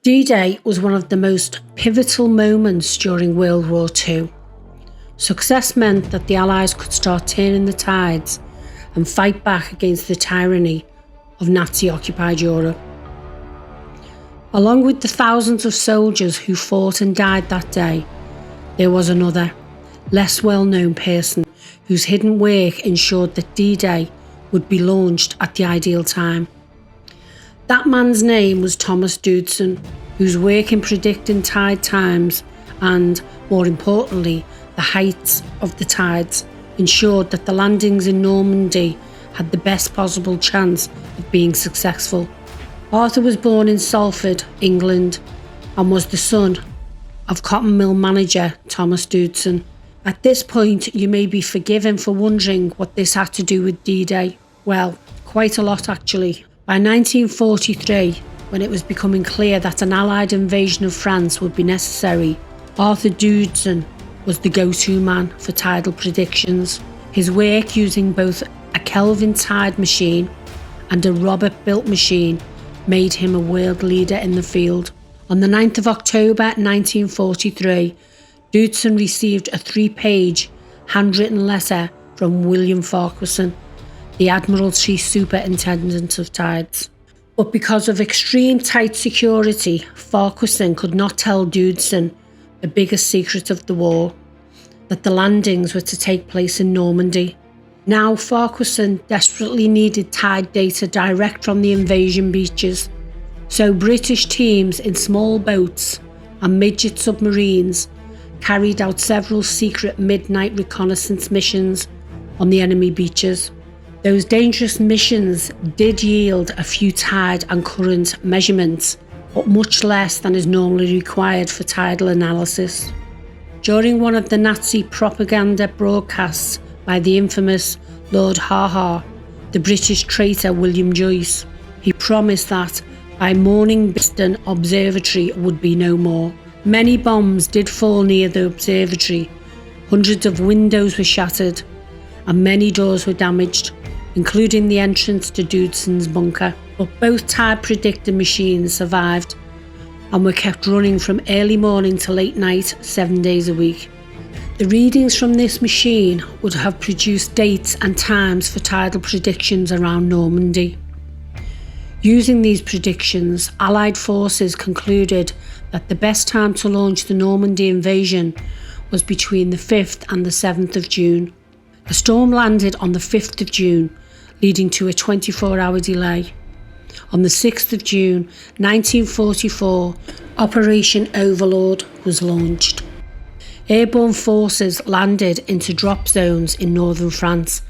D-Day was one of the most pivotal moments during World War II. Success meant that the Allies could start turning the tides and fight back against the tyranny of Nazi-occupied Europe. Along with the thousands of soldiers who fought and died that day, there was another, less well-known person whose hidden work ensured that D-Day would be launched at the ideal time. That man's name was Thomas Doodson, whose work in predicting tide times and, more importantly, the heights of the tides ensured that the landings in Normandy had the best possible chance of being successful. Arthur was born in Salford, England, and was the son of cotton mill manager Thomas Doodson. At this point, you may be forgiven for wondering what this had to do with D-Day. Well, quite a lot actually. By 1943, when it was becoming clear that an Allied invasion of France would be necessary, Arthur Doodson was the go-to man for tidal predictions. His work using both a Kelvin tide machine and a Robert-built machine made him a world leader in the field. On the 9th of October 1943, Doodson received a 3-page handwritten letter from William Farquharson, the Admiralty Superintendent of Tides. But because of extreme tight security, Farquharson could not tell Doodson the biggest secret of the war, that the landings were to take place in Normandy. Now Farquharson desperately needed tide data direct from the invasion beaches, so British teams in small boats and midget submarines carried out several secret midnight reconnaissance missions on the enemy beaches. Those dangerous missions did yield a few tide and current measurements, but much less than is normally required for tidal analysis. During one of the Nazi propaganda broadcasts by the infamous Lord Haha, the British traitor William Joyce, he promised that by morning Biston Observatory would be no more. Many bombs did fall near the observatory, hundreds of windows were shattered, and many doors were damaged, including the entrance to Doodson's bunker. But both tide predictor machines survived and were kept running from early morning to late night, 7 days a week. The readings from this machine would have produced dates and times for tidal predictions around Normandy. Using these predictions, Allied forces concluded that the best time to launch the Normandy invasion was between the 5th and the 7th of June. The storm landed on the 5th of June, leading to a 24-hour delay. On the 6th of June 1944, Operation Overlord was launched. Airborne forces landed into drop zones in northern France,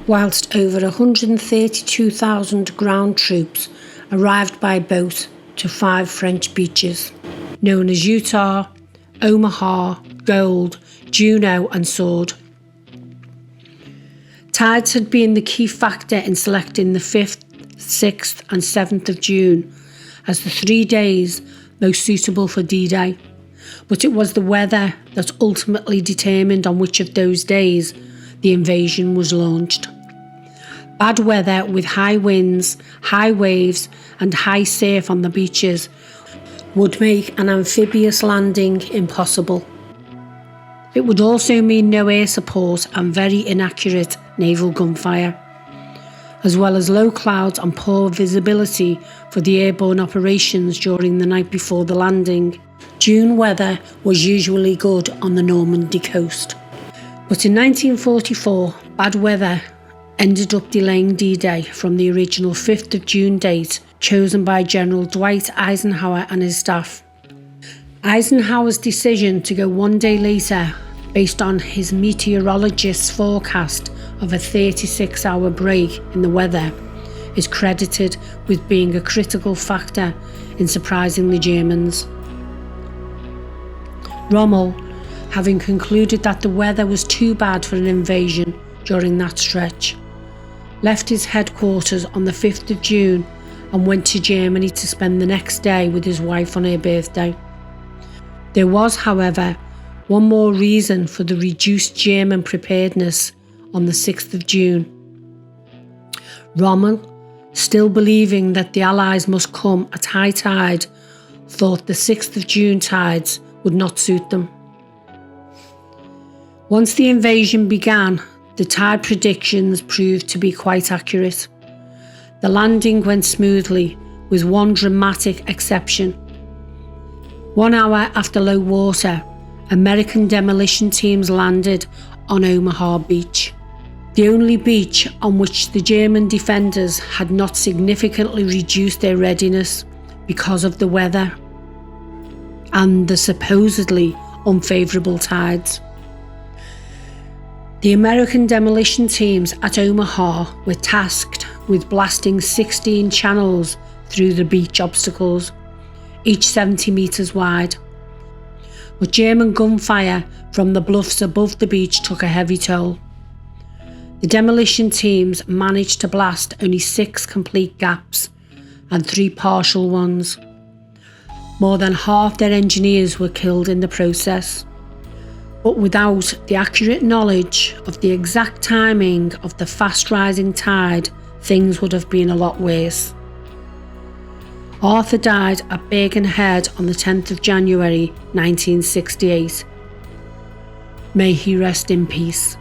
whilst over 132,000 ground troops arrived by boat to 5 French beaches, known as Utah, Omaha, Gold, Juno and Sword. Tides had been the key factor in selecting the 5th, 6th and 7th of June as the 3 days most suitable for D-Day, but it was the weather that ultimately determined on which of those days the invasion was launched. Bad weather with high winds, high waves and high surf on the beaches would make an amphibious landing impossible. It would also mean no air support and very inaccurate naval gunfire, as well as low clouds and poor visibility for the airborne operations during the night before the landing. June weather was usually good on the Normandy coast. But in 1944, bad weather ended up delaying D-Day from the original 5th of June date chosen by General Dwight Eisenhower and his staff. Eisenhower's decision to go 1 day later, based on his meteorologist's forecast of a 36-hour break in the weather, is credited with being a critical factor in surprising the Germans. Rommel, having concluded that the weather was too bad for an invasion during that stretch, left his headquarters on the 5th of June and went to Germany to spend the next day with his wife on her birthday. There was, however, one more reason for the reduced German preparedness on the 6th of June. Rommel still believing that the Allies must come at high tide, thought the 6th of June tides would not suit them. Once the invasion began, the tide predictions proved to be quite accurate. The landing went smoothly, with one dramatic exception. 1 hour after low water, American demolition teams landed on Omaha Beach, the only beach on which the German defenders had not significantly reduced their readiness because of the weather and the supposedly unfavourable tides. The American demolition teams at Omaha were tasked with blasting 16 channels through the beach obstacles, each 70 metres wide. But German gunfire from the bluffs above the beach took a heavy toll. The demolition teams managed to blast only 6 complete gaps and 3 partial ones. More than half their engineers were killed in the process. But without the accurate knowledge of the exact timing of the fast rising tide, things would have been a lot worse. Arthur died at Birkenhead on the 10th of January 1968. May he rest in peace.